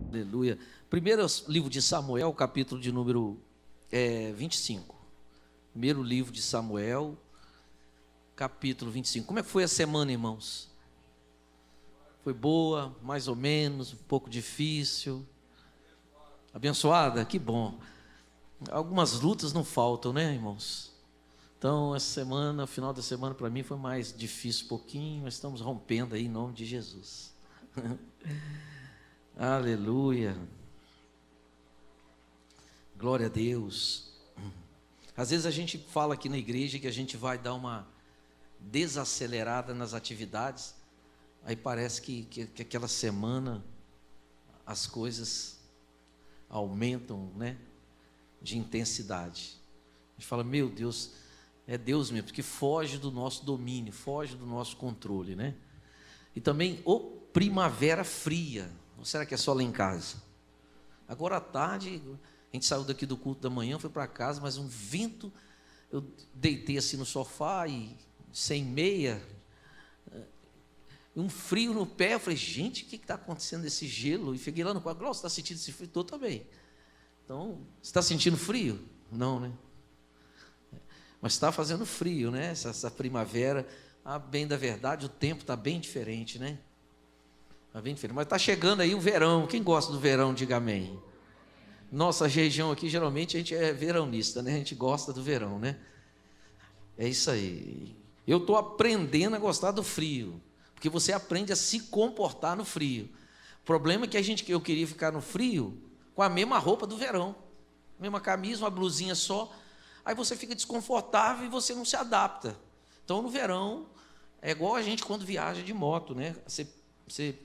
Aleluia. Primeiro livro de Samuel, capítulo de número 25. Primeiro livro de Samuel, capítulo 25. Como é que foi a semana, irmãos? Foi boa, mais ou menos, um pouco difícil? Abençoada? Que bom. Algumas lutas não faltam, né, irmãos? Então, essa semana, o final da semana para mim foi mais difícil um pouquinho, mas estamos rompendo aí em nome de Jesus. Aleluia. Glória a Deus. Às vezes a gente fala aqui na igreja que a gente vai dar uma desacelerada nas atividades, aí parece que aquela semana as coisas aumentam, né, de intensidade. A gente fala, meu Deus, é Deus mesmo, porque foge do nosso domínio, foge do nosso controle, né? E também, primavera fria. Ou será que é só lá em casa? Agora à tarde, a gente saiu daqui do culto da manhã, foi para casa, mas um vento, eu deitei assim no sofá e sem meia, um frio no pé, eu falei, gente, o que está acontecendo desse gelo? E fiquei lá no quarto, você está sentindo esse frio? Estou também. Então, você está sentindo frio? Não, né? Mas está fazendo frio, né? Essa primavera, bem da verdade, o tempo está bem diferente, né? Está bem diferente. Mas está chegando aí o verão. Quem gosta do verão, diga amém. Nossa região aqui, geralmente, a gente é veranista, né? A gente gosta do verão, né? É isso aí. Eu estou aprendendo a gostar do frio, porque você aprende a se comportar no frio. O problema é que eu queria ficar no frio com a mesma roupa do verão, mesma camisa, uma blusinha só, aí você fica desconfortável e você não se adapta. Então, no verão, é igual a gente quando viaja de moto, né? Você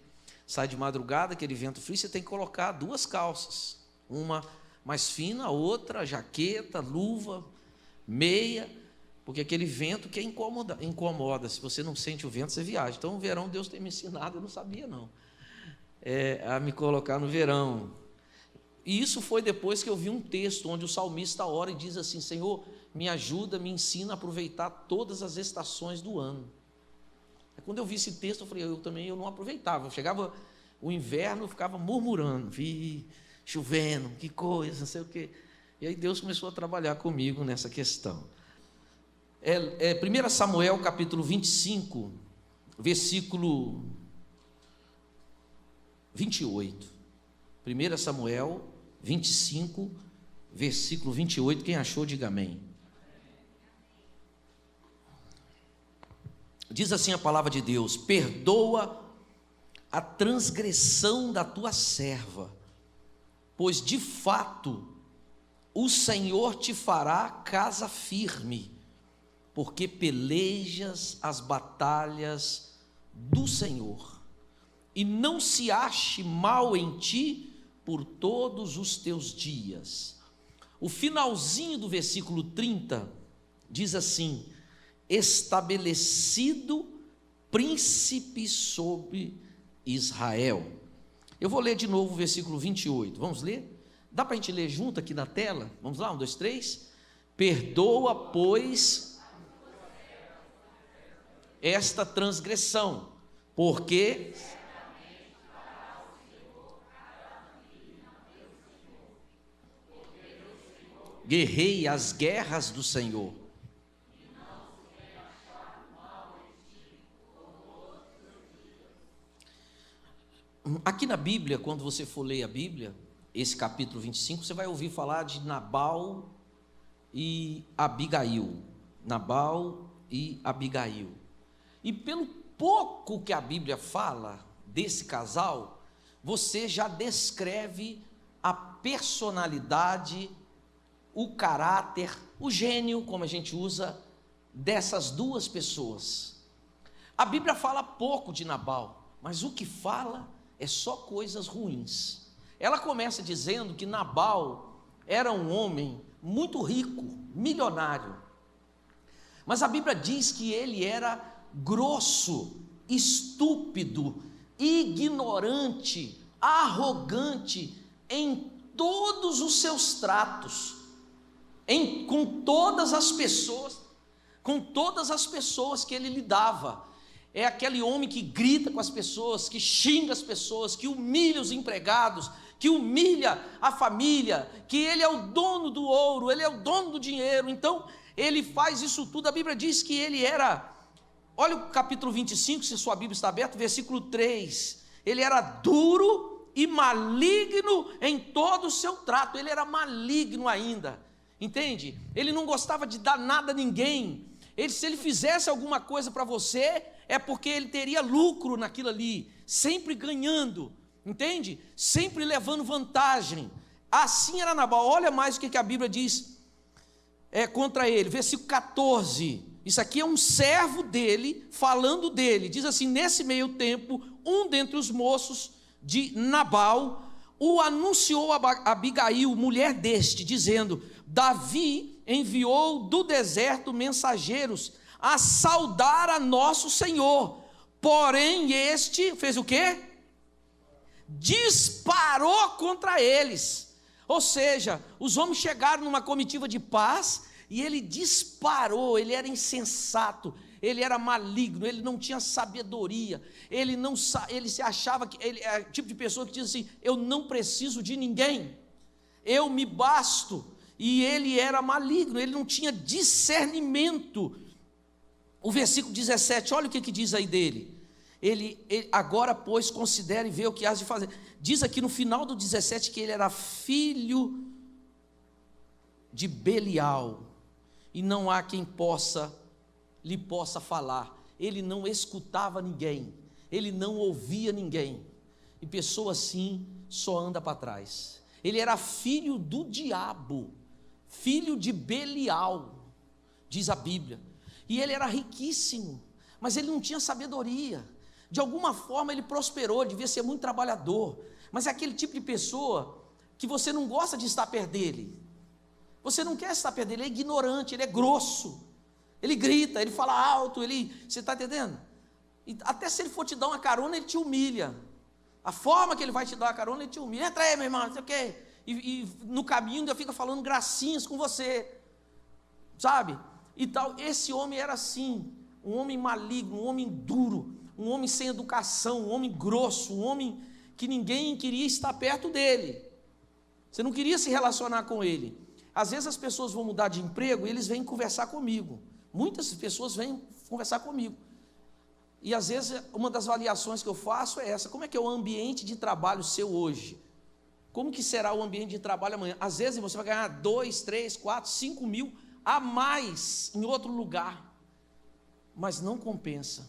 sai de madrugada, aquele vento frio, você tem que colocar 2 calças, uma mais fina, a outra jaqueta, luva, meia, porque aquele vento que incomoda. Se você não sente o vento, você viaja. Então, o verão, Deus tem me ensinado, eu não sabia não, a me colocar no verão. E isso foi depois que eu vi um texto onde o salmista ora e diz assim, Senhor, me ajuda, me ensina a aproveitar todas as estações do ano. Quando eu vi esse texto, eu falei, eu não aproveitava. Chegava o inverno, eu ficava murmurando, chovendo, que coisa, não sei o quê. E aí Deus começou a trabalhar comigo nessa questão. 1 Samuel, capítulo 25, versículo 28. 1 Samuel 25, versículo 28. Quem achou, diga amém. Diz assim a palavra de Deus: perdoa a transgressão da tua serva, pois de fato o Senhor te fará casa firme, porque pelejas as batalhas do Senhor, e não se ache mal em ti por todos os teus dias. O finalzinho do versículo 30 diz assim: estabelecido príncipe sobre Israel. Eu vou ler de novo o versículo 28, vamos ler? Dá para a gente ler junto aqui na tela? Vamos lá, 1, 2, 3. Perdoa, pois, esta transgressão, porque guerrei as guerras do Senhor. Aqui na Bíblia, quando você for ler a Bíblia, esse capítulo 25, você vai ouvir falar de Nabal e Abigail. Nabal e Abigail. E pelo pouco que a Bíblia fala desse casal, você já descreve a personalidade, o caráter, o gênio, como a gente usa, dessas 2 pessoas. A Bíblia fala pouco de Nabal, mas o que fala é só coisas ruins. Ela começa dizendo que Nabal era um homem muito rico, milionário, mas a Bíblia diz que ele era grosso, estúpido, ignorante, arrogante em todos os seus tratos, com todas as pessoas que ele lidava. é aquele homem que grita com as pessoas, que xinga as pessoas, que humilha os empregados, que humilha a família, que ele é o dono do ouro, ele é o dono do dinheiro. Então ele faz isso tudo. A Bíblia diz que ele era, olha o capítulo 25, se sua Bíblia está aberta, versículo 3, ele era duro e maligno em todo o seu trato. Ele era maligno ainda, entende? Ele não gostava de dar nada a ninguém. Se ele fizesse alguma coisa para você, é porque ele teria lucro naquilo ali, sempre ganhando, entende? Sempre levando vantagem. Assim era Nabal. Olha mais o que a Bíblia diz contra ele, versículo 14, isso aqui é um servo dele, falando dele, diz assim: nesse meio tempo, um dentre os moços de Nabal o anunciou a Abigail, mulher deste, dizendo: Davi enviou do deserto mensageiros a saudar a nosso Senhor, porém este fez o quê? Disparou contra eles. Ou seja, os homens chegaram numa comitiva de paz e ele disparou. Ele era insensato, ele era maligno, ele não tinha sabedoria, ele se achava que ele é o tipo de pessoa que diz assim: eu não preciso de ninguém, eu me basto. E ele era maligno, ele não tinha discernimento. O versículo 17, olha o que diz aí dele. Ele agora, pois, considere e vê o que has de fazer. Diz aqui no final do 17 que ele era filho de Belial, e não há quem lhe possa falar. Ele não escutava ninguém, ele não ouvia ninguém, e pessoa assim só anda para trás. Ele era filho do diabo, filho de Belial, diz a Bíblia, e ele era riquíssimo, mas ele não tinha sabedoria. De alguma forma ele prosperou, devia ser muito trabalhador, mas é aquele tipo de pessoa que você não gosta de estar perto dele, você não quer estar perto dele. Ele é ignorante, ele é grosso, ele grita, ele fala alto, você está entendendo? E até se ele for te dar uma carona, ele te humilha. A forma que ele vai te dar uma carona, ele te humilha. Entra aí, meu irmão, não sei o quê. E no caminho ainda fica falando gracinhas com você, sabe? E tal. Esse homem era assim, um homem maligno, um homem duro, um homem sem educação, um homem grosso, um homem que ninguém queria estar perto dele. Você não queria se relacionar com ele. Às vezes as pessoas vão mudar de emprego e eles vêm conversar comigo. Muitas pessoas vêm conversar comigo. E às vezes uma das avaliações que eu faço é essa: como é que é o ambiente de trabalho seu hoje? Como que será o ambiente de trabalho amanhã? Às vezes você vai ganhar 2, 3, 4, 5 mil a mais em outro lugar, mas não compensa,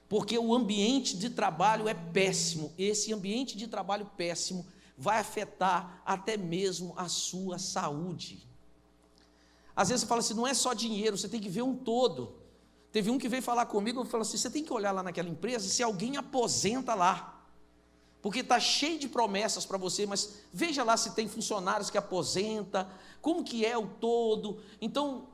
porque o ambiente de trabalho é péssimo. Esse ambiente de trabalho péssimo vai afetar até mesmo a sua saúde. Às vezes você fala assim: não é só dinheiro, você tem que ver um todo. Teve um que veio falar comigo e falou assim: você tem que olhar lá naquela empresa se alguém aposenta lá, porque está cheio de promessas para você, mas veja lá se tem funcionários que aposenta, como que é o todo. Então,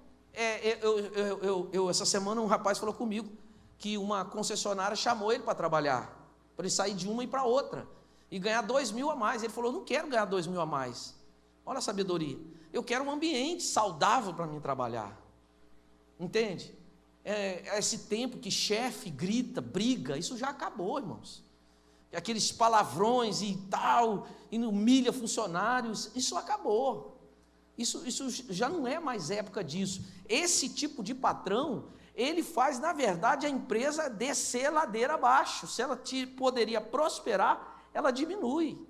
essa semana um rapaz falou comigo que uma concessionária chamou ele para trabalhar, para ele sair de uma e para outra, e ganhar 2 mil a mais. Ele falou: eu não quero ganhar 2 mil a mais. Olha a sabedoria. Eu quero um ambiente saudável para mim trabalhar. Entende? Esse tempo que chefe grita, briga, isso já acabou, irmãos. Aqueles palavrões e tal, e humilha funcionários, isso acabou. Isso já não é mais época disso. Esse tipo de patrão, ele faz, na verdade, a empresa descer ladeira abaixo. Se ela poderia prosperar, ela diminui,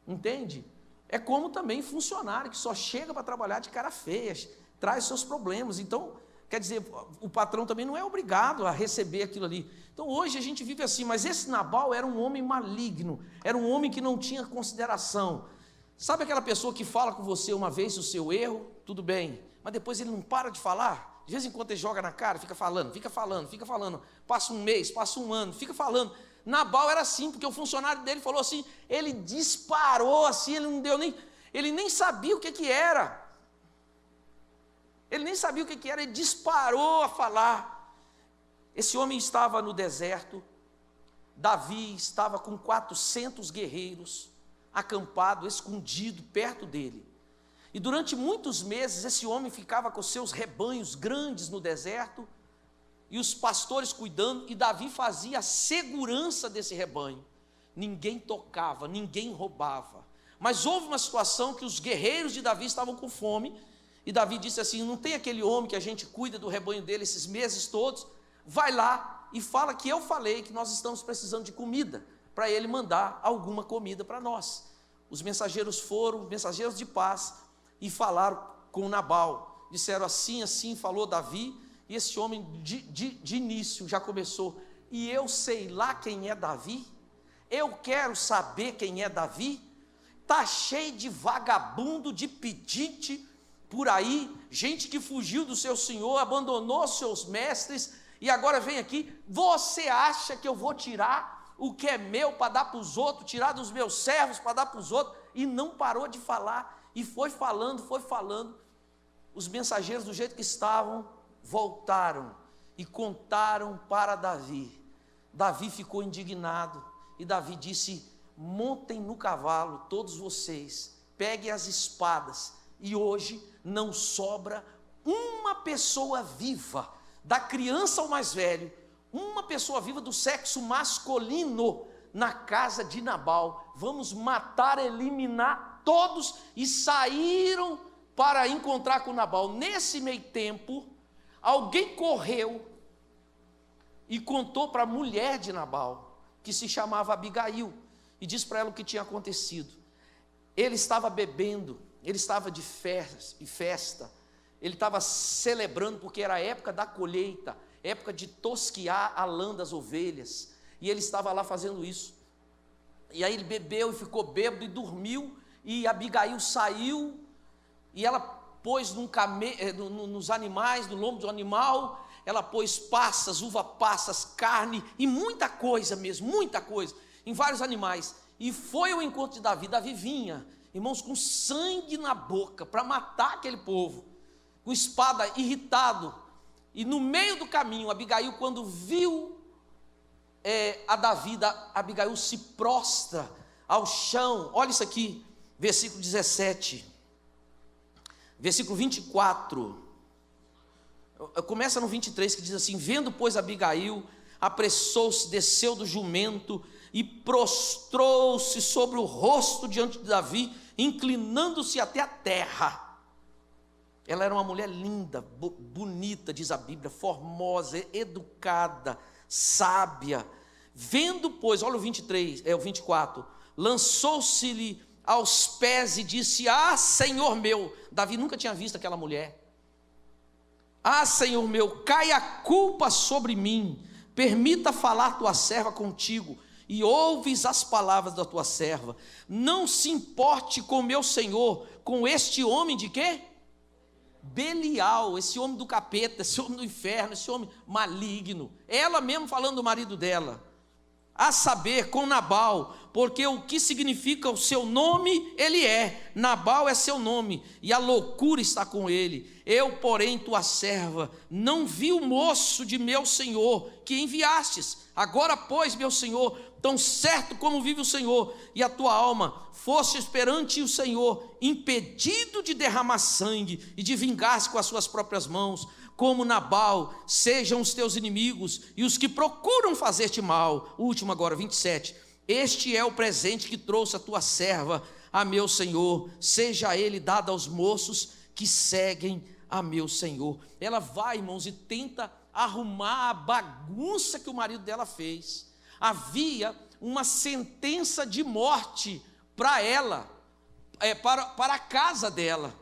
entende? É como também funcionário que só chega para trabalhar de cara feia, traz seus problemas. Então, quer dizer, o patrão também não é obrigado a receber aquilo ali. Então hoje a gente vive assim. Mas esse Nabal era um homem maligno, era um homem que não tinha consideração. Sabe aquela pessoa que fala com você uma vez o seu erro, tudo bem, mas depois ele não para de falar? De vez em quando ele joga na cara, fica falando, passa um mês, passa um ano, fica falando. Nabal era assim, porque o funcionário dele falou assim, ele disparou assim, ele nem sabia o que era. Ele nem sabia o que era, ele disparou a falar. Esse homem estava no deserto, Davi estava com 400 guerreiros, acampado, escondido, perto dele. E durante muitos meses, esse homem ficava com seus rebanhos grandes no deserto, e os pastores cuidando, e Davi fazia a segurança desse rebanho. Ninguém tocava, ninguém roubava. Mas houve uma situação que os guerreiros de Davi estavam com fome, e Davi disse assim: não tem aquele homem que a gente cuida do rebanho dele esses meses todos? Vai lá e fala que eu falei que nós estamos precisando de comida, para ele mandar alguma comida para nós. Os mensageiros foram, mensageiros de paz, e falaram com Nabal. Disseram assim, assim falou Davi, e esse homem de início já começou: e eu sei lá quem é Davi? Eu quero saber quem é Davi? Está cheio de vagabundo, de pedinte por aí, gente que fugiu do seu senhor, abandonou seus mestres, e agora vem aqui. Você acha que eu vou tirar o que é meu para dar para os outros, tirar dos meus servos para dar para os outros? E não parou de falar, e foi falando, foi falando. Os mensageiros, do jeito que estavam, voltaram e contaram para Davi. Davi ficou indignado, e Davi disse: montem no cavalo todos vocês, peguem as espadas, e hoje não sobra uma pessoa viva, da criança ao mais velho, uma pessoa viva do sexo masculino na casa de Nabal. Vamos matar, eliminar todos. E saíram para encontrar com Nabal. Nesse meio tempo, alguém correu e contou para a mulher de Nabal, que se chamava Abigail, e disse para ela o que tinha acontecido. Ele estava bebendo, ele estava de festa, ele estava celebrando, porque era a época da colheita, época de tosquiar a lã das ovelhas, e ele estava lá fazendo isso. E aí ele bebeu e ficou bêbado e dormiu, e Abigail saiu, e ela pôs nos animais, no lombo do animal, ela pôs passas, uva passas, carne, e muita coisa mesmo, muita coisa, em vários animais, e foi ao encontro de Davi. Davi vinha, irmãos, com sangue na boca, para matar aquele povo, com espada, irritado. E no meio do caminho, Abigail, quando viu a Davi, Abigail se prostra ao chão. Olha isso aqui, versículo 17, versículo 24, começa no 23, que diz assim: vendo, pois, Abigail, apressou-se, desceu do jumento e prostrou-se sobre o rosto diante de Davi, inclinando-se até a terra. Ela era uma mulher linda, bonita, diz a Bíblia, formosa, educada, sábia. Vendo, pois, olha o 23, o 24, lançou-se-lhe aos pés e disse: ah, Senhor meu. Davi nunca tinha visto aquela mulher. Ah, Senhor meu, cai a culpa sobre mim, permita falar tua serva contigo, e ouves as palavras da tua serva. Não se importe com meu senhor, com este homem de quê? Belial, esse homem do capeta, esse homem do inferno, esse homem maligno. Ela mesmo falando do marido dela. A saber, com Nabal, porque o que significa o seu nome, ele é. Nabal é seu nome, e a loucura está com ele. Eu, porém, tua serva, não vi o moço de meu senhor que enviastes. Agora, pois, meu senhor, tão certo como vive o Senhor, e a tua alma fosse perante o Senhor, impedido de derramar sangue e de vingar-se com as suas próprias mãos, como Nabal, sejam os teus inimigos e os que procuram fazer-te mal. O último agora, 27. Este é o presente que trouxe a tua serva a meu senhor, seja ele dado aos moços que seguem a meu senhor. Ela vai, irmãos, e tenta arrumar a bagunça que o marido dela fez. Havia uma sentença de morte para ela, para a casa dela.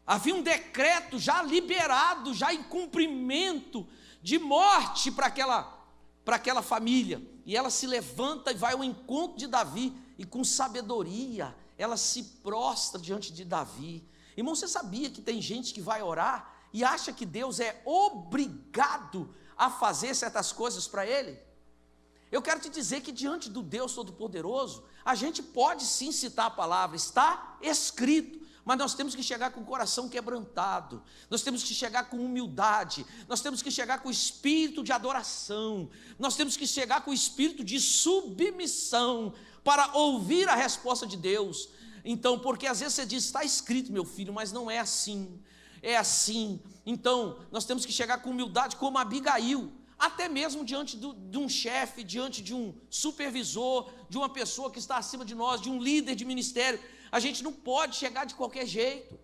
Havia um decreto já liberado, já em cumprimento, de morte para aquela família. E ela se levanta e vai ao encontro de Davi, e com sabedoria, ela se prostra diante de Davi. Irmão, você sabia que tem gente que vai orar e acha que Deus é obrigado a fazer certas coisas para ele? Eu quero te dizer que diante do Deus Todo-Poderoso, a gente pode sim citar a palavra, está escrito, mas nós temos que chegar com o coração quebrantado, nós temos que chegar com humildade, nós temos que chegar com o espírito de adoração, nós temos que chegar com o espírito de submissão, para ouvir a resposta de Deus. Então, porque às vezes você diz, está escrito, meu filho, mas não é assim. é assim. Então, nós temos que chegar com humildade como Abigail, até mesmo diante de um chefe, diante de um supervisor, de uma pessoa que está acima de nós, de um líder de ministério. A gente não pode chegar de qualquer jeito.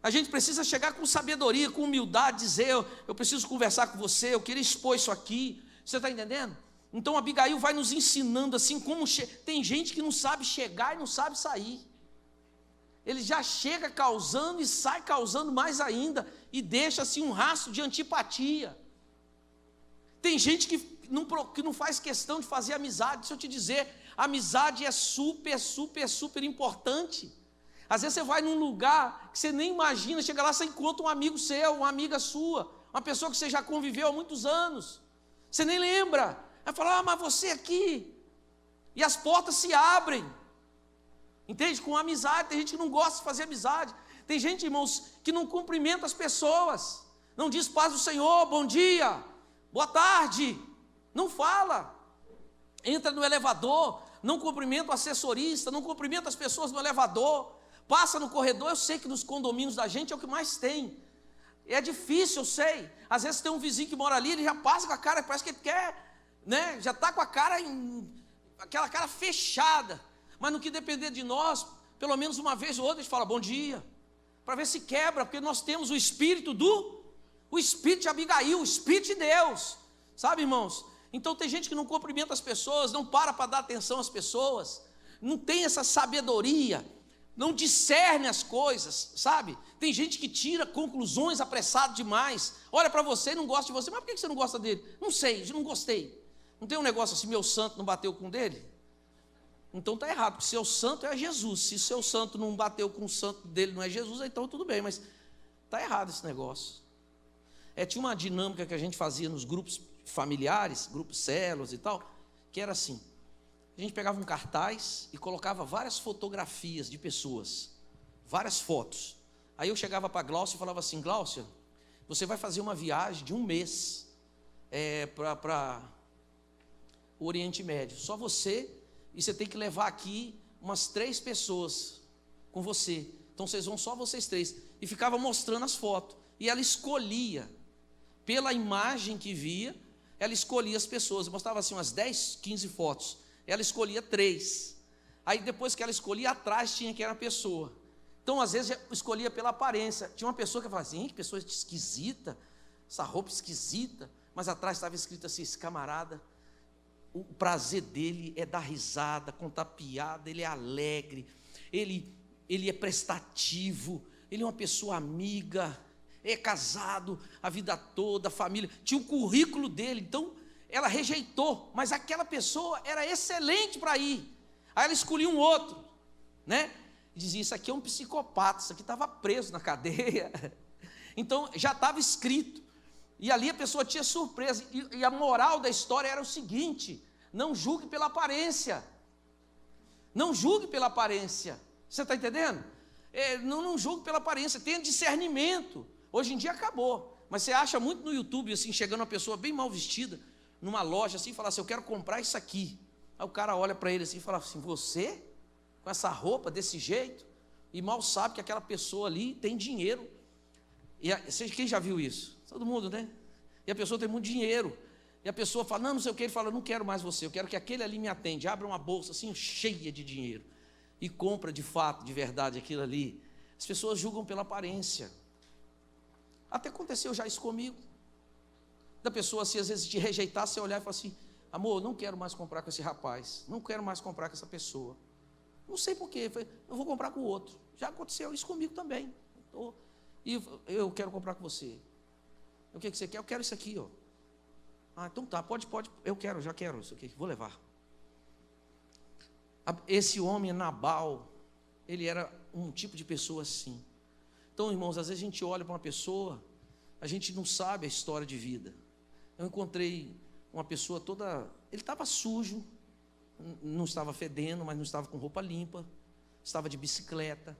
A gente precisa chegar com sabedoria, com humildade, dizer, eu preciso conversar com você, eu queria expor isso aqui. Você está entendendo? Então Abigail vai nos ensinando assim como tem gente que não sabe chegar e não sabe sair. Ele já chega causando e sai causando mais ainda, e deixa assim um rastro de antipatia. Tem gente que não faz questão de fazer amizade. Deixa eu te dizer, amizade é super, super, super importante. Às vezes você vai num lugar que você nem imagina, chega lá, você encontra um amigo seu, uma amiga sua, uma pessoa que você já conviveu há muitos anos, você nem lembra, vai falar, mas você aqui, e as portas se abrem, entende? Com amizade. Tem gente que não gosta de fazer amizade, tem gente, irmãos, que não cumprimenta as pessoas, não diz paz do Senhor, bom dia, boa tarde, não fala, entra no elevador, não cumprimenta o assessorista, não cumprimenta as pessoas no elevador, passa no corredor. Eu sei que nos condomínios da gente é o que mais tem, é difícil, eu sei. Às vezes tem um vizinho que mora ali, ele já passa com a cara, parece que ele quer, né? Já está com a cara, aquela cara fechada, mas no que depender de nós, pelo menos uma vez ou outra a gente fala bom dia, para ver se quebra, porque nós temos o espírito de Abigail, o espírito de Deus, sabe, irmãos? Então tem gente que não cumprimenta as pessoas, não para dar atenção às pessoas, não tem essa sabedoria, não discerne as coisas, sabe? Tem gente que tira conclusões apressado demais, olha para você e não gosta de você, mas por que você não gosta dele? Não sei, não gostei. Não tem um negócio assim, meu santo não bateu com o dele? Então está errado, porque seu santo é Jesus. Se seu santo não bateu com o santo dele, não é Jesus, então tudo bem, mas está errado esse negócio. Tinha uma dinâmica que a gente fazia nos grupos familiares, grupos células e tal, que era assim: a gente pegava um cartaz e colocava várias fotografias de pessoas, várias fotos. Aí eu chegava para a Gláucia e falava assim: Gláucia, você vai fazer uma viagem de um mês para o Oriente Médio, só você, e você tem que levar aqui umas 3 pessoas com você, então vocês vão só vocês 3, e ficava mostrando as fotos, e ela escolhia, pela imagem que via, ela escolhia as pessoas, eu mostrava assim umas 10, 15 fotos, ela escolhia 3, aí depois que ela escolhia, atrás tinha que era a pessoa. Então às vezes escolhia pela aparência, tinha uma pessoa que falava assim, que pessoa esquisita, essa roupa esquisita, mas atrás estava escrito assim: esse camarada, o prazer dele é dar risada, contar piada, ele é alegre, ele é prestativo, ele é uma pessoa amiga, é casado a vida toda, a família, tinha o currículo dele. Então ela rejeitou, mas aquela pessoa era excelente para ir. Aí ela escolhia um outro, né? E dizia: isso aqui é um psicopata, isso aqui estava preso na cadeia. Então já estava escrito, e ali a pessoa tinha surpresa, e a moral da história era o seguinte: não julgue pela aparência, não julgue pela aparência, você está entendendo? Não julgue pela aparência, tenha discernimento. Hoje em dia acabou, mas você acha muito no YouTube, assim, chegando uma pessoa bem mal vestida, numa loja assim, e fala assim: eu quero comprar isso aqui. Aí o cara olha para ele assim e fala assim: você? Com essa roupa, desse jeito? E mal sabe que aquela pessoa ali tem dinheiro. Quem já viu isso? Todo mundo, né? E a pessoa tem muito dinheiro, e a pessoa fala: não sei o que, ele fala: não quero mais você, eu quero que aquele ali me atende. Abre uma bolsa assim, cheia de dinheiro, e compra de fato, de verdade, aquilo ali. As pessoas julgam pela aparência. Até aconteceu já isso comigo, da pessoa assim, às vezes te rejeitar, você olhar e falar assim: amor, não quero mais comprar com esse rapaz, não quero mais comprar com essa pessoa, não sei porquê, eu vou comprar com o outro. Já aconteceu isso comigo também, e eu quero comprar com você. O que você quer? Eu quero isso aqui, ó. Ah, então tá, pode, eu quero, já quero isso aqui, vou levar. Esse homem Nabal, ele era um tipo de pessoa assim. Então, irmãos, às vezes a gente olha para uma pessoa, a gente não sabe a história de vida. Eu encontrei uma pessoa toda, ele estava sujo, não estava fedendo, mas não estava com roupa limpa, estava de bicicleta.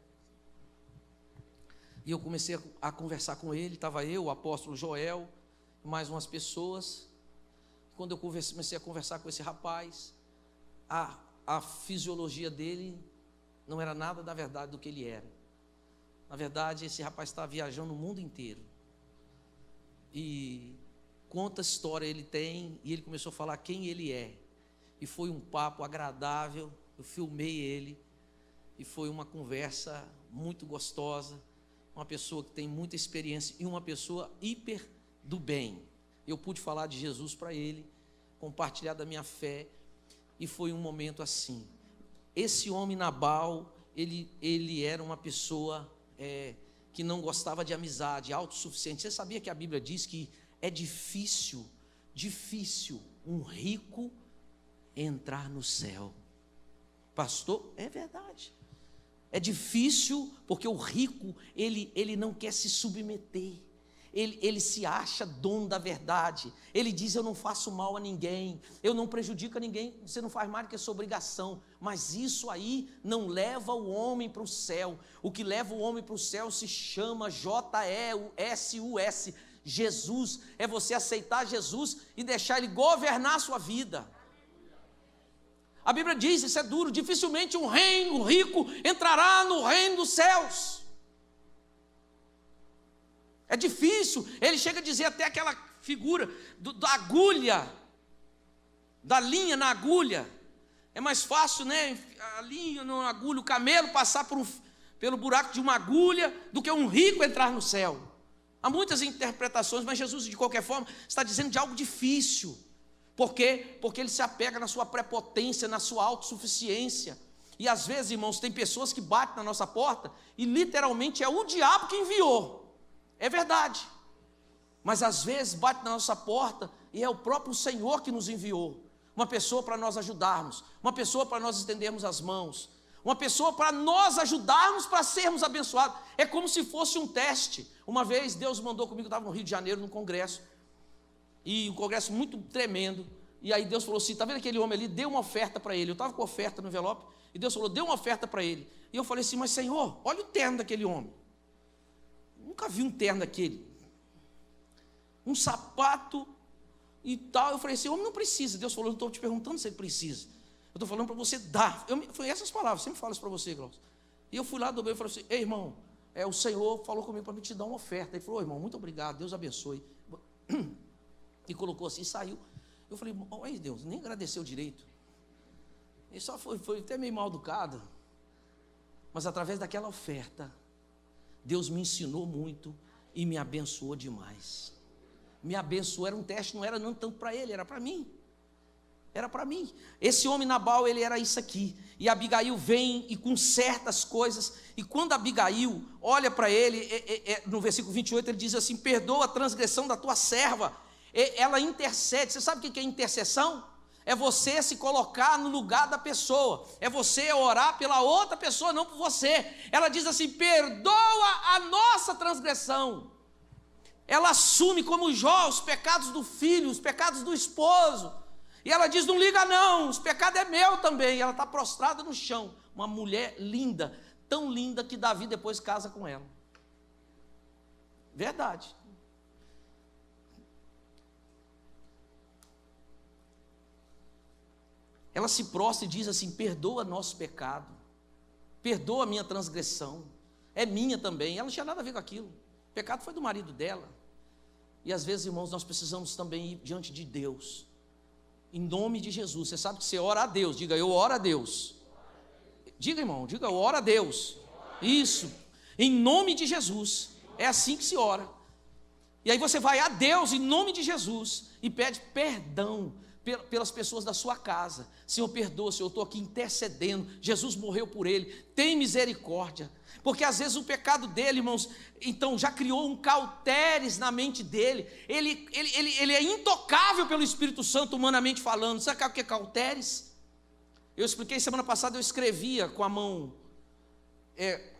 E eu comecei a conversar com ele, estava eu, o apóstolo Joel, mais umas pessoas. Quando eu comecei a conversar com esse rapaz, a fisiologia dele não era nada da verdade do que ele era. Na verdade, esse rapaz está viajando o mundo inteiro. E quanta história ele tem, e ele começou a falar quem ele é. E foi um papo agradável, eu filmei ele, e foi uma conversa muito gostosa, uma pessoa que tem muita experiência e uma pessoa hiper do bem. Eu pude falar de Jesus para ele, compartilhar da minha fé, e foi um momento assim. Esse homem Nabal, ele era uma pessoa que não gostava de amizade, autossuficiente. Você sabia que a Bíblia diz que é difícil um rico entrar no céu? Pastor, é verdade. É difícil porque o rico, ele não quer se submeter. Ele se acha dono da verdade. Ele diz: eu não faço mal a ninguém, eu não prejudico a ninguém. Você não faz mais do que a sua obrigação. Mas isso aí não leva o homem para o céu. O que leva o homem para o céu se chama J-E-S-U-S. Jesus. É você aceitar Jesus e deixar Ele governar a sua vida. A Bíblia diz, isso é duro, dificilmente um rico entrará no reino dos céus. É difícil. Ele chega a dizer até aquela figura da agulha, da linha na agulha. É mais fácil, né? A linha na agulha, o camelo passar pelo buraco de uma agulha do que um rico entrar no céu. Há muitas interpretações, mas Jesus, de qualquer forma, está dizendo de algo difícil. Por quê? Porque ele se apega na sua prepotência, na sua autossuficiência. E às vezes, irmãos, tem pessoas que batem na nossa porta e literalmente é o diabo que enviou. É verdade. Mas às vezes bate na nossa porta e é o próprio Senhor que nos enviou. Uma pessoa para nós ajudarmos, uma pessoa para nós estendermos as mãos, uma pessoa para nós ajudarmos para sermos abençoados. É como se fosse um teste. Uma vez Deus mandou comigo, eu estava no Rio de Janeiro, num congresso, e um congresso muito tremendo, e aí Deus falou assim: está vendo aquele homem ali? Dê uma oferta para ele. Eu estava com oferta no envelope, e Deus falou: dê uma oferta para ele. E eu falei assim: mas Senhor, olha o terno daquele homem. Nunca vi um terno daquele, um sapato e tal. Eu falei assim: homem não precisa. Deus falou: eu não estou te perguntando se ele precisa, eu estou falando para você dar. Foi essas palavras, sempre falo isso para você, Glaucio. E eu fui lá do meio e falei assim: ei, irmão, o Senhor falou comigo para me te dar uma oferta. Ele falou: irmão, muito obrigado, Deus abençoe. E colocou assim e saiu. Eu falei: olha, Deus, nem agradeceu direito. Ele só foi até meio mal educado. Mas através daquela oferta, Deus me ensinou muito e me abençoou demais. Me abençoou, era um teste, não era não tanto para ele, era para mim. Era para mim. Esse homem Nabal, ele era isso aqui. E Abigail vem e com certas coisas, e quando Abigail olha para ele, no versículo 28, ele diz assim: perdoa a transgressão da tua serva. Ela intercede. Você sabe o que é intercessão? É você se colocar no lugar da pessoa, é você orar pela outra pessoa, não por você. Ela diz assim: perdoa a nossa transgressão. Ela assume como Jó os pecados do filho, os pecados do esposo, e ela diz: não liga não, os pecados é meu também. E ela está prostrada no chão, uma mulher linda, tão linda que Davi depois casa com ela. Verdade. Ela se prostra e diz assim: perdoa nosso pecado, perdoa a minha transgressão, é minha também. Ela não tinha nada a ver com aquilo, o pecado foi do marido dela. E às vezes, irmãos, nós precisamos também ir diante de Deus, em nome de Jesus. Você sabe que você ora a Deus, diga: eu oro a Deus. Diga, irmão, diga: eu oro a Deus. Isso, em nome de Jesus, é assim que se ora. E aí você vai a Deus em nome de Jesus e pede perdão pelas pessoas da sua casa. Senhor, perdoa, Senhor, eu estou aqui intercedendo, Jesus morreu por ele, tem misericórdia. Porque às vezes o pecado dele, irmãos, então já criou um cauteres na mente dele. Ele é intocável pelo Espírito Santo, humanamente falando. Sabe o que é cauteres? Eu expliquei semana passada, eu escrevia com a mão,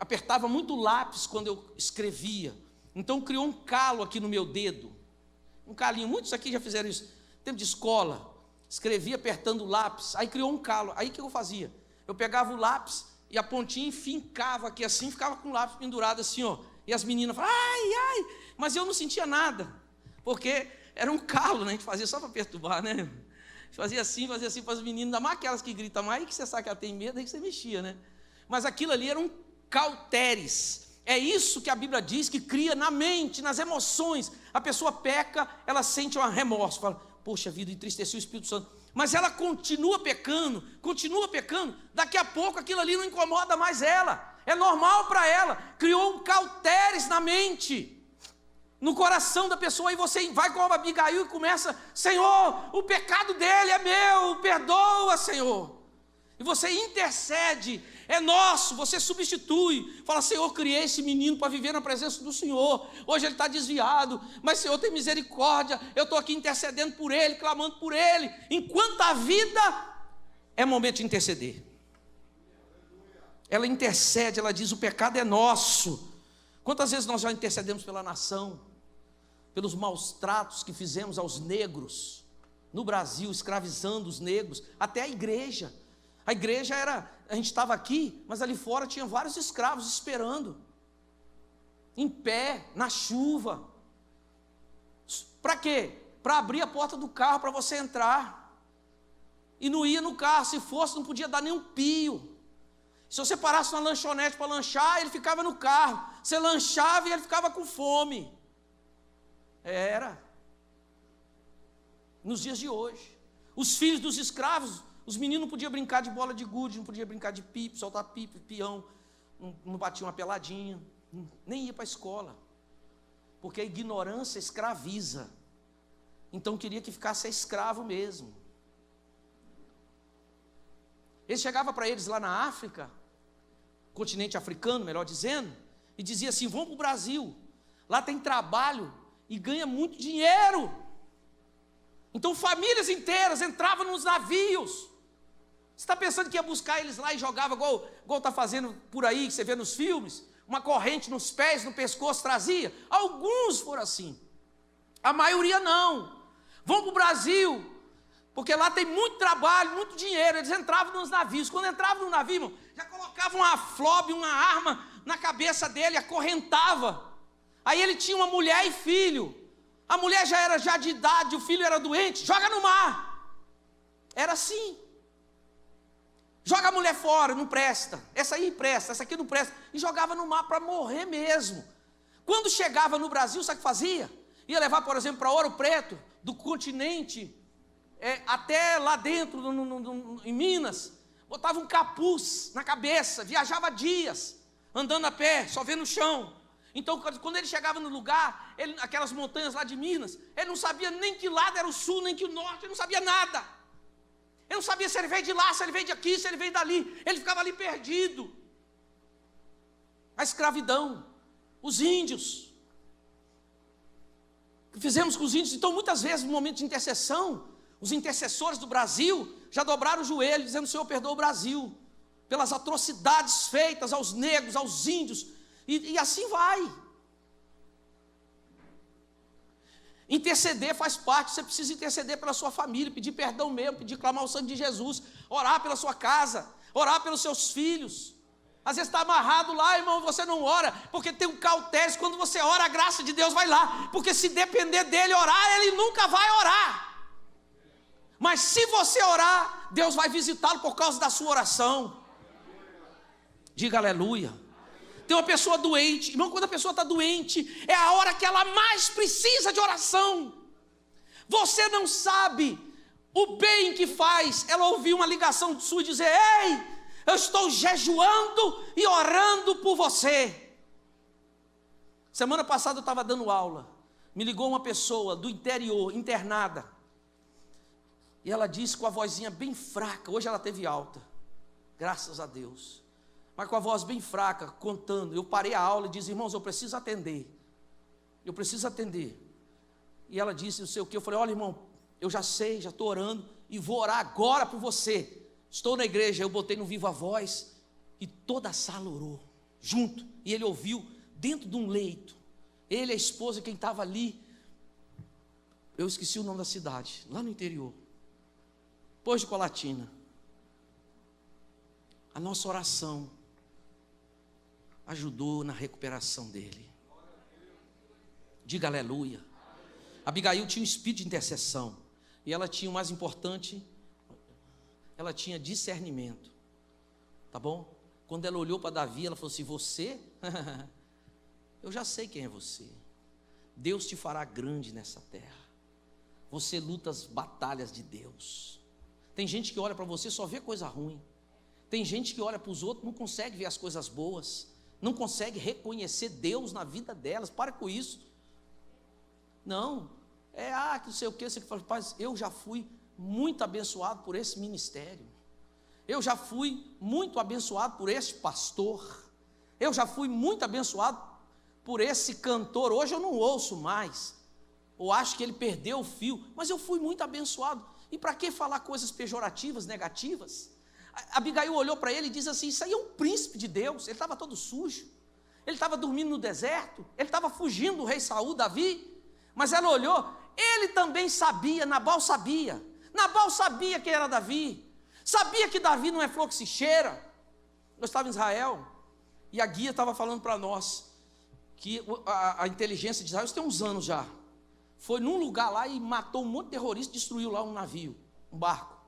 apertava muito o lápis quando eu escrevia, então criou um calo aqui no meu dedo, um calinho. Muitos aqui já fizeram isso, tempo de escola, escrevia apertando o lápis, aí criou um calo. Aí o que eu fazia? Eu pegava o lápis e a pontinha fincava aqui assim, ficava com o lápis pendurado assim, ó. E as meninas falavam: ai, ai, mas eu não sentia nada, porque era um calo, né? A gente fazia só para perturbar, né? Fazia assim para as meninas, ainda mais aquelas que gritam mais, que você sabe que ela tem medo, aí que você mexia, né? Mas aquilo ali era um cauteres, É isso que a Bíblia diz que cria na mente, nas emoções. A pessoa peca, ela sente um remorso, fala, poxa vida, entristeceu o Espírito Santo. Mas ela continua pecando, daqui a pouco aquilo ali não incomoda mais ela. É normal para ela, criou um cauteres na mente, no coração da pessoa, e você vai com a Abigail e começa, Senhor, o pecado dele é meu, perdoa, Senhor. E você intercede, é nosso, você substitui, fala, Senhor, criei esse menino para viver na presença do Senhor, hoje ele está desviado, mas Senhor tem misericórdia, eu estou aqui intercedendo por ele, clamando por ele, enquanto a vida é momento de interceder. Ela intercede, ela diz, o pecado é nosso. Quantas vezes nós já intercedemos pela nação, pelos maus tratos que fizemos aos negros, no Brasil, escravizando os negros, até a igreja era, a gente estava aqui, mas ali fora tinha vários escravos esperando, em pé, na chuva, para quê? Para abrir a porta do carro para você entrar, e não ia no carro, se fosse não podia dar nem um pio. Se você parasse na lanchonete para lanchar, ele ficava no carro, você lanchava e ele ficava com fome. Era, nos dias de hoje, os filhos dos escravos, os meninos não podiam brincar de bola de gude, não podiam brincar de pipe, soltar pipe, peão, não batiam uma peladinha, nem ia para a escola, porque a ignorância escraviza, então queria que ficasse escravo mesmo. Ele chegava para eles lá na África, continente africano, melhor dizendo, e dizia assim, vão para o Brasil, lá tem trabalho e ganha muito dinheiro. Então famílias inteiras entravam nos navios. Você está pensando que ia buscar eles lá e jogava igual está fazendo por aí, que você vê nos filmes, uma corrente nos pés, no pescoço, trazia? Alguns foram assim, a maioria não. Vão para o Brasil, porque lá tem muito trabalho, muito dinheiro. Eles entravam nos navios, quando entravam no navio, irmão, já colocavam uma flobe, uma arma na cabeça dele, acorrentava. Aí ele tinha uma mulher e filho, a mulher já era de idade, o filho era doente, joga no mar. Era assim, joga a mulher fora, não presta, essa aí presta, essa aqui não presta, e jogava no mar para morrer mesmo. Quando chegava no Brasil, sabe o que fazia? Ia levar, por exemplo, para Ouro Preto, do continente, até lá dentro, em Minas, botava um capuz na cabeça, viajava dias, andando a pé, só vendo o chão. Então, quando ele chegava no lugar, aquelas montanhas lá de Minas, ele não sabia nem que lado era o sul, nem que o norte, ele não sabia nada. Ele não sabia se ele veio de lá, se ele veio de aqui, se ele veio dali, ele ficava ali perdido. A escravidão, os índios, o que fizemos com os índios. Então, muitas vezes, no momento de intercessão, os intercessores do Brasil já dobraram o joelho, dizendo, Senhor, perdoa o Brasil, pelas atrocidades feitas aos negros, aos índios, e assim vai. Interceder faz parte, você precisa interceder pela sua família, pedir perdão mesmo, pedir clamar o sangue de Jesus, orar pela sua casa, orar pelos seus filhos. Às vezes está amarrado lá, irmão, você não ora, porque tem um cauteres. Quando você ora, a graça de Deus vai lá, porque se depender dele orar, ele nunca vai orar. Mas se você orar, Deus vai visitá-lo por causa da sua oração. Diga aleluia. Tem uma pessoa doente, irmão, quando a pessoa está doente, é a hora que ela mais precisa de oração. Você não sabe o bem que faz ela ouvir uma ligação sua e dizer, ei, eu estou jejuando e orando por você. Semana passada eu estava dando aula, me ligou uma pessoa do interior, internada, e ela disse com a vozinha bem fraca, hoje ela teve alta, graças a Deus, mas com a voz bem fraca, contando. Eu parei a aula e disse, irmãos, eu preciso atender, e ela disse, não sei o que, eu falei, olha irmão, eu já sei, já estou orando, e vou orar agora por você. Estou na igreja, eu botei no Viva Voz, e toda a sala orou, junto, e ele ouviu, dentro de um leito, ele, a esposa, quem estava ali, eu esqueci o nome da cidade, lá no interior, Poço de Colatina. A nossa oração ajudou na recuperação dele. Diga aleluia. Abigail tinha um espírito de intercessão, e ela tinha o mais importante, ela tinha discernimento, tá bom? Quando ela olhou para Davi, ela falou assim, você eu já sei quem é você. Deus te fará grande nessa terra. Você luta as batalhas de Deus. Tem gente que olha para você e só vê coisa ruim. Tem gente que olha para os outros e não consegue ver as coisas boas, não consegue reconhecer Deus na vida delas. Para com isso. Não, que não sei o que. Você fala, rapaz, eu já fui muito abençoado por esse ministério. Eu já fui muito abençoado por esse pastor. Eu já fui muito abençoado por esse cantor. Hoje eu não ouço mais, ou acho que ele perdeu o fio, mas eu fui muito abençoado. E para que falar coisas pejorativas, negativas? Abigail olhou para ele e disse assim: isso aí é um príncipe de Deus. Ele estava todo sujo, ele estava dormindo no deserto, ele estava fugindo do rei Saul, Davi. Mas ela olhou, ele também sabia, Nabal sabia quem era Davi, sabia que Davi não é flor que se cheira. Eu estava em Israel e a guia estava falando para nós que a inteligência de Israel, isso tem uns anos já, foi num lugar lá e matou um monte de terrorista, destruiu lá um navio, um barco.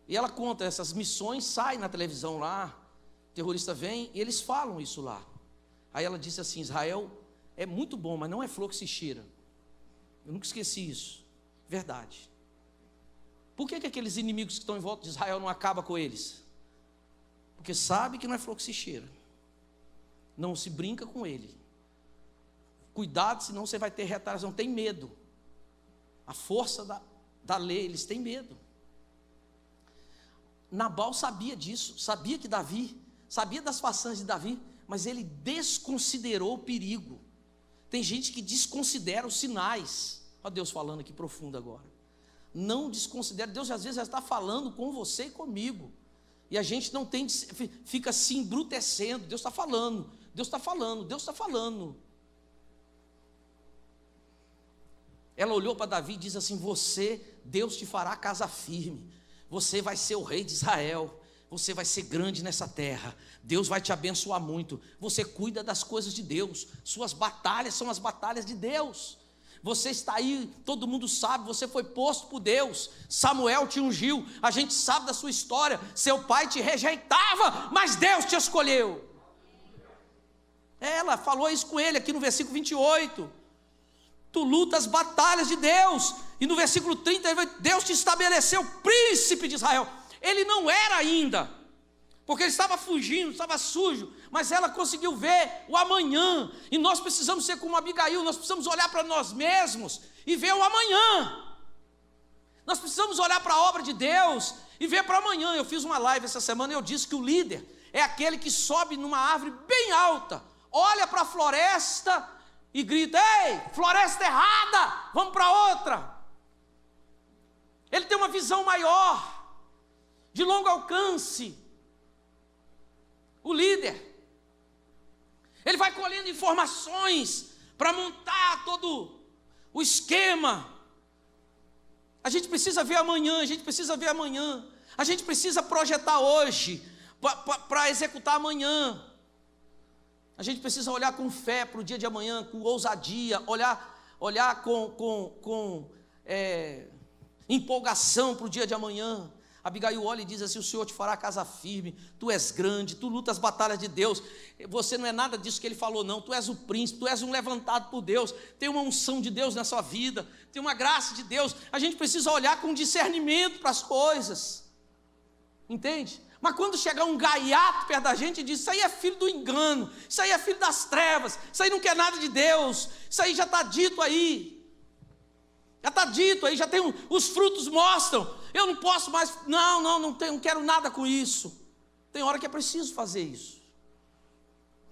E ela conta, essas missões saem na televisão lá, o terrorista vem e eles falam isso lá. Aí ela disse assim: Israel é muito bom, mas não é flor que se cheira. Eu nunca esqueci isso, verdade. Por que aqueles inimigos que estão em volta de Israel não acabam com eles? Porque sabe que não é flor que se cheira. Não se brinca com ele. Cuidado, senão você vai ter retaliação. Tem medo. A força da lei, eles têm medo. Nabal sabia disso, sabia que Davi, sabia das façanhas de Davi, mas ele desconsiderou o perigo. Tem gente que desconsidera os sinais. Olha Deus falando aqui profundo agora. Não desconsidera. Deus às vezes já está falando com você e comigo. E a gente não tem, fica se embrutecendo. Deus está falando, Deus está falando, Deus está falando. Ela olhou para Davi e diz assim: Deus te fará casa firme. Você vai ser o rei de Israel. Você vai ser grande nessa terra. Deus vai te abençoar muito. Você cuida das coisas de Deus. Suas batalhas são as batalhas de Deus. Você está aí, todo mundo sabe, você foi posto por Deus. Samuel te ungiu. A gente sabe da sua história. Seu pai te rejeitava, mas Deus te escolheu. Ela falou isso com ele aqui no versículo 28. Tu lutas as batalhas de Deus. E no versículo 30, Deus te estabeleceu príncipe de Israel. Ele não era ainda, porque ele estava fugindo, estava sujo, mas ela conseguiu ver o amanhã. E nós precisamos ser como Abigail, nós precisamos olhar para nós mesmos e ver o amanhã. Nós precisamos olhar para a obra de Deus e ver para amanhã. Eu fiz uma live essa semana e eu disse que o líder é aquele que sobe numa árvore bem alta, olha para a floresta e grita: ei, floresta errada, vamos para outra. Ele tem uma visão maior, de longo alcance. O líder, ele vai colhendo informações para montar todo o esquema. A gente precisa ver amanhã, a gente precisa ver amanhã. A gente precisa projetar hoje para executar amanhã. A gente precisa olhar com fé para o dia de amanhã, com ousadia, olhar com empolgação para o dia de amanhã. Abigail olha e diz assim: o Senhor te fará casa firme, tu és grande, tu lutas as batalhas de Deus. Você não é nada disso que ele falou, não. Tu és o príncipe, tu és um levantado por Deus. Tem uma unção de Deus na sua vida, tem uma graça de Deus. A gente precisa olhar com discernimento para as coisas, entende? Mas quando chegar um gaiato perto da gente e diz: isso aí é filho do engano, isso aí é filho das trevas, isso aí não quer nada de Deus, isso aí já está dito aí. Já está dito aí, já tem os frutos mostram. Eu não posso mais, não quero nada com isso. Tem hora que é preciso fazer isso.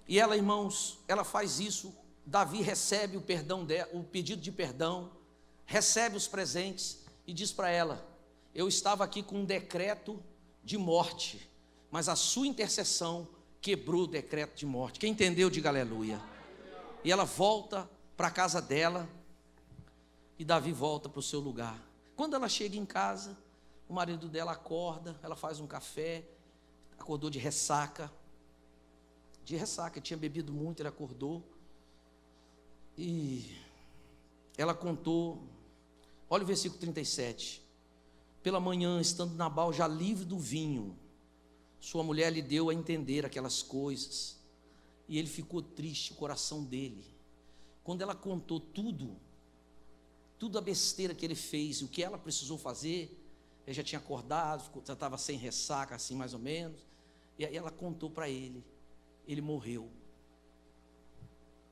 E ela, irmãos, ela faz isso. Davi recebe o pedido de perdão, recebe os presentes e diz para ela: eu estava aqui com um decreto de morte, mas a sua intercessão quebrou o decreto de morte. Quem entendeu, diga aleluia. E ela volta para a casa dela. E Davi volta para o seu lugar. Quando ela chega em casa, o marido dela acorda, ela faz um café, acordou de ressaca, tinha bebido muito, ele acordou, e ela contou, olha o versículo 37, pela manhã, estando Nabal já livre do vinho, sua mulher lhe deu a entender aquelas coisas, E ele ficou triste, o coração dele. Quando ela contou tudo a besteira que ele fez, o que ela precisou fazer, ele já tinha acordado, já estava sem ressaca, assim mais ou menos. E aí ela contou para ele, ele morreu.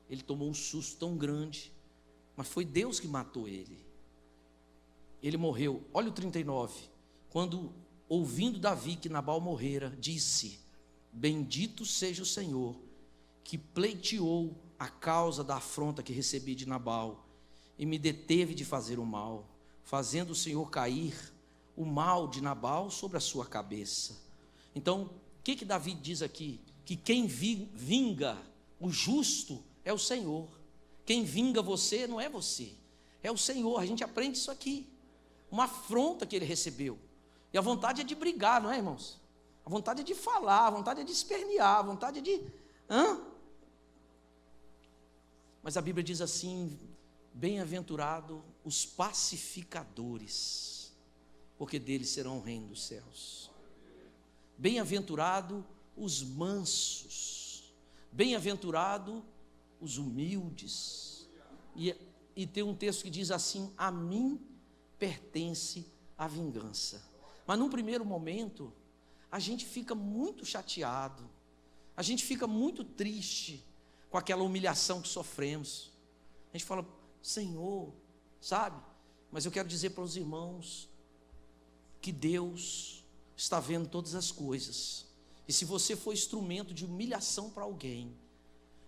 Ele tomou um susto tão grande, mas foi Deus que matou ele. Ele morreu. Olha o 39. Quando, ouvindo Davi que Nabal morrera, disse: bendito seja o Senhor, que pleiteou a causa da afronta que recebi de Nabal, e me deteve de fazer o mal, fazendo o Senhor cair o mal de Nabal sobre a sua cabeça. Então, o que Davi diz aqui? Que quem vinga o justo é o Senhor. Quem vinga você não é você, é o Senhor. A gente aprende isso aqui. Uma afronta que ele recebeu. E a vontade é de brigar, não é, irmãos? A vontade é de falar, a vontade é de espernear, a vontade é de... Mas a Bíblia diz assim: bem-aventurado os pacificadores, porque deles serão o reino dos céus. Bem-aventurado os mansos, bem-aventurado os humildes. E tem um texto que diz assim: a mim pertence a vingança. Mas num primeiro momento, a gente fica muito chateado, a gente fica muito triste com aquela humilhação que sofremos. A gente fala: Senhor, sabe? Mas eu quero dizer para os irmãos que Deus está vendo todas as coisas. E se você for instrumento de humilhação para alguém,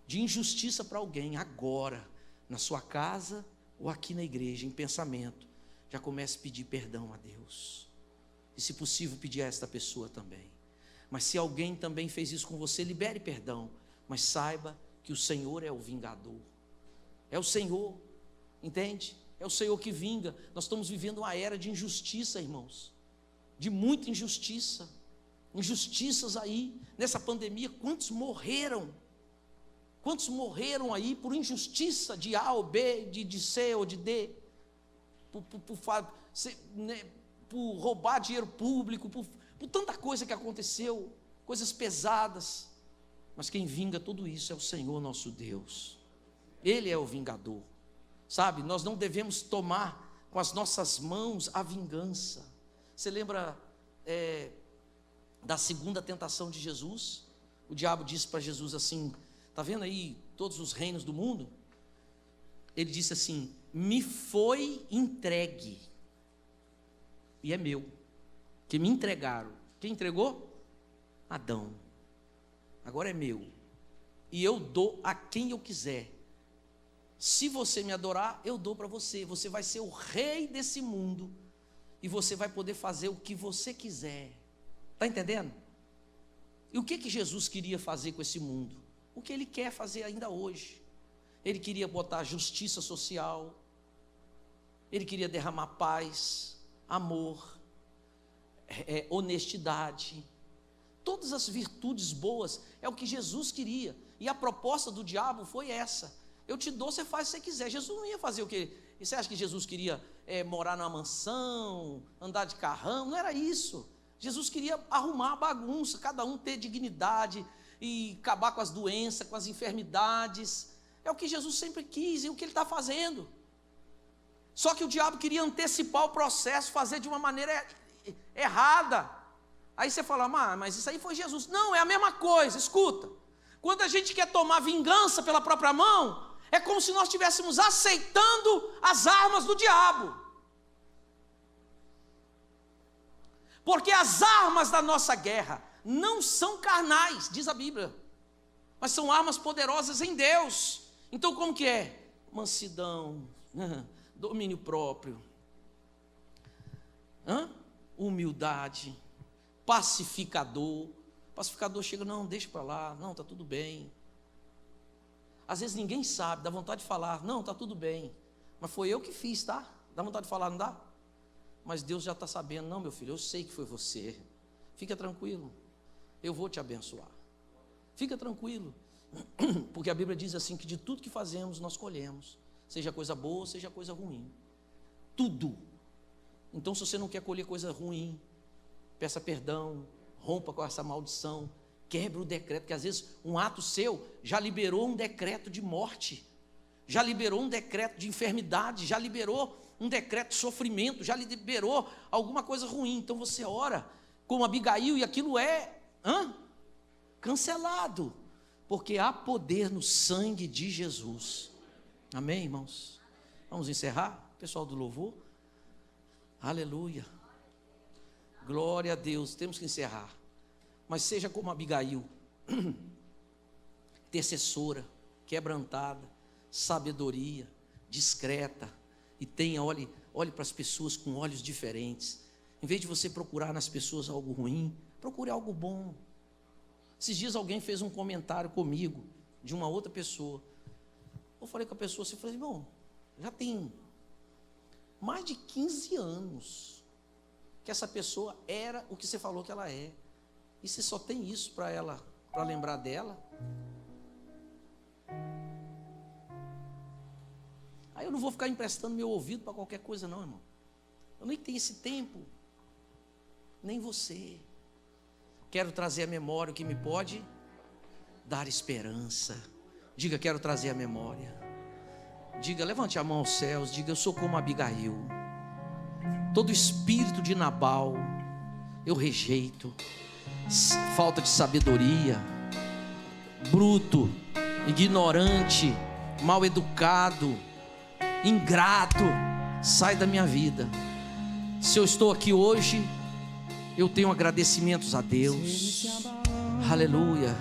de injustiça para alguém, agora, na sua casa ou aqui na igreja, em pensamento, já comece a pedir perdão a Deus. E se possível, pedir a esta pessoa também. Mas se alguém também fez isso com você, libere perdão. Mas saiba que o Senhor é o vingador. É o Senhor, entende? É o Senhor que vinga. Nós estamos vivendo uma era de injustiça, irmãos. De muita injustiça. Injustiças aí. Nessa pandemia, quantos morreram? Quantos morreram aí por injustiça de A ou B, de C ou de D? Por roubar dinheiro público, por tanta coisa que aconteceu, coisas pesadas. Mas quem vinga tudo isso é o Senhor nosso Deus. Ele é o vingador, sabe? Nós não devemos tomar com as nossas mãos a vingança. Você lembra da segunda tentação de Jesus? O diabo disse para Jesus assim: está vendo aí todos os reinos do mundo? Ele disse assim: me foi entregue, e é meu, que me entregaram. Quem entregou? Adão. Agora é meu, e eu dou a quem eu quiser. Se você me adorar, eu dou para você. Você vai ser o rei desse mundo, e você vai poder fazer o que você quiser. Está entendendo? E o que Jesus queria fazer com esse mundo? O que Ele quer fazer ainda hoje. Ele queria botar justiça social, Ele queria derramar paz, amor, honestidade, todas as virtudes boas. É o que Jesus queria. E a proposta do diabo foi essa: eu te dou, você faz o que você quiser. Jesus não ia fazer o que... E você acha que Jesus queria morar numa mansão, andar de carrão? Não era isso. Jesus queria arrumar a bagunça, cada um ter dignidade e acabar com as doenças, com as enfermidades. É o que Jesus sempre quis e o que Ele está fazendo. Só que o diabo queria antecipar o processo, fazer de uma maneira errada. Aí você fala: mas isso aí foi Jesus. Não, é a mesma coisa. Escuta, quando a gente quer tomar vingança pela própria mão, é como se nós estivéssemos aceitando as armas do diabo. Porque as armas da nossa guerra não são carnais, diz a Bíblia, mas são armas poderosas em Deus. Então como que é? Mansidão, domínio próprio, humildade, pacificador. Pacificador chega: não, deixa para lá, não, está tudo bem. Às vezes ninguém sabe, dá vontade de falar: não, está tudo bem, mas foi eu que fiz, tá? Dá vontade de falar, não dá? Mas Deus já está sabendo: não, meu filho, eu sei que foi você, fica tranquilo, eu vou te abençoar, fica tranquilo. Porque a Bíblia diz assim, que de tudo que fazemos nós colhemos, seja coisa boa, seja coisa ruim, tudo. Então, se você não quer colher coisa ruim, peça perdão, rompa com essa maldição, Quebre o decreto, porque às vezes um ato seu já liberou um decreto de morte, já liberou um decreto de enfermidade, já liberou um decreto de sofrimento, já liberou alguma coisa ruim. Então você ora como Abigail e aquilo é cancelado, porque há poder no sangue de Jesus. Amém, irmãos? Vamos encerrar? Pessoal do louvor. Aleluia. Glória a Deus. Temos que encerrar. Mas seja como Abigail, intercessora, quebrantada, sabedoria, discreta, e tenha, olhe para as pessoas com olhos diferentes. Em vez de você procurar nas pessoas algo ruim, procure algo bom. Esses dias alguém fez um comentário comigo, de uma outra pessoa. Eu falei com a pessoa assim, eu falei, irmão, já tem mais de 15 anos que essa pessoa era o que você falou que ela é. E você só tem isso para ela, para lembrar dela? Aí eu não vou ficar emprestando meu ouvido para qualquer coisa não, irmão. Eu nem tenho esse tempo. Nem você. Quero trazer à memória o que me pode dar esperança. Diga, quero trazer à memória. Diga, levante a mão aos céus. Diga, eu sou como Abigail. Todo espírito de Nabal eu rejeito. Falta de sabedoria, bruto, ignorante, mal educado, ingrato, sai da minha vida. Se eu estou aqui hoje, eu tenho agradecimentos a Deus. Aleluia.